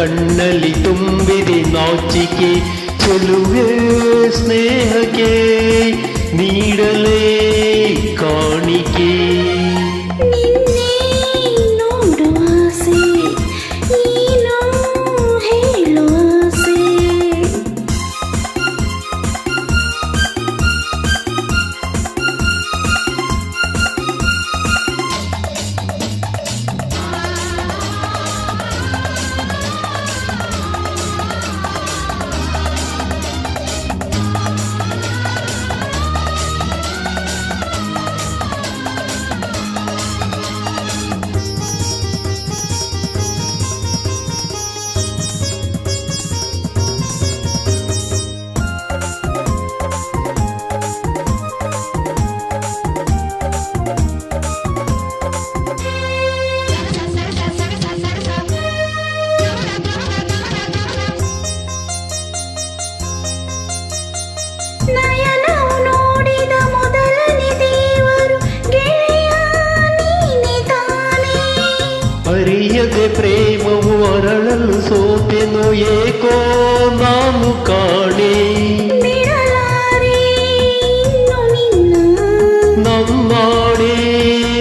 ಕಣ್ಣಲ್ಲಿ ತುಂಬಿದೆ ನಾಚಿಕೆ ಚೆಲುವೆ ಸ್ನೇಹಕ್ಕೆ ನೀಡಲೇ ಕಾಣಿಕೆ ಅರಿಯದೆ ಪ್ರೇಮವು ಅರಳಲು ಸೋತೆನು ಏಕೋ ನಾನು ಕಾಣೆ ನಮ್ಮಾಡೆ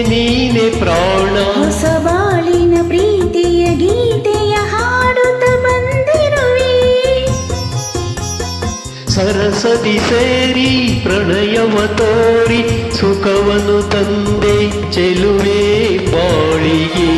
ನೀನೆ ಪ್ರಾಣ ಹೊಸ ಬಾಳಿನ ಪ್ರೀತಿಯ ಗೀತೆಯ ಹಾಡುತ್ತ ಬಂದಿರುವೆ ಸರಸದಿ ಸೇರಿ ಪ್ರಣಯವ ತೋರಿ ಸುಖವನ್ನು ತಂದೆ ಚೆಲುವೆ ಬಾಳಿಗೆ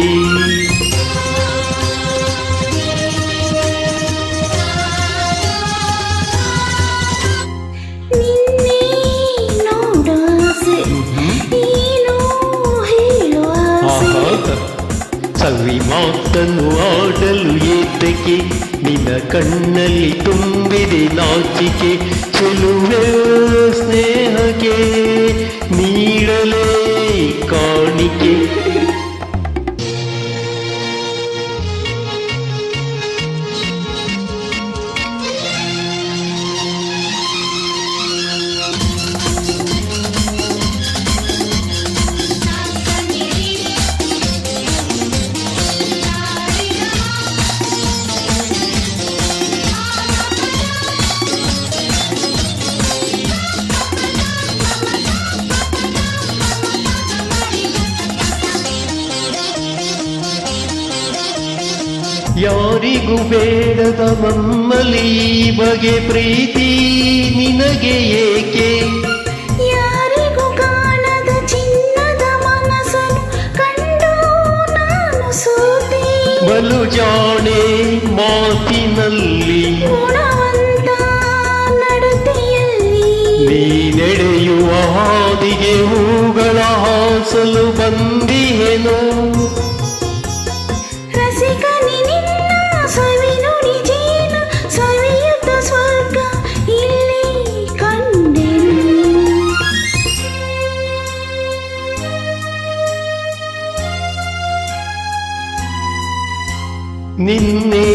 ಸವಿ ಮಾತನ್ನು ಆಡಲು ಏತಕ್ಕೆ ನಿನ್ನ ಕಣ್ಣಲ್ಲಿ ತುಂಬಿದೆ ನಾಚಿಕೆ ಚೆಲುವೆ ಸ್ನೇಹಕ್ಕೆ ನೀಡಲೇ ಕಾಣಿಕೆ ಯಾರಿಗೂ ಬೇಡದ ನಮ್ಮಲ್ಲಿ ಈ ಬಗೆ ಪ್ರೀತಿ ನಿನಗೆ ಏಕೆ ಯಾರಿಗೂ ಕಾಣದ ಚಿನ್ನದ ಮನಸ್ಸನ್ನು ಕಂಡು ನಾನು ಸೋತೆ ಬಲು ಜಾಣೆ ಮಾತಿನಲ್ಲಿ ಗುಣವಂತ ನಡತೆಯಲ್ಲಿ ನೀ ನಡೆಯುವ ಹಾದಿಗೆ ಹೂಗಳ ಹಾಸಲು ಬಂದಿಹೆನು ನಿನ್ನೆ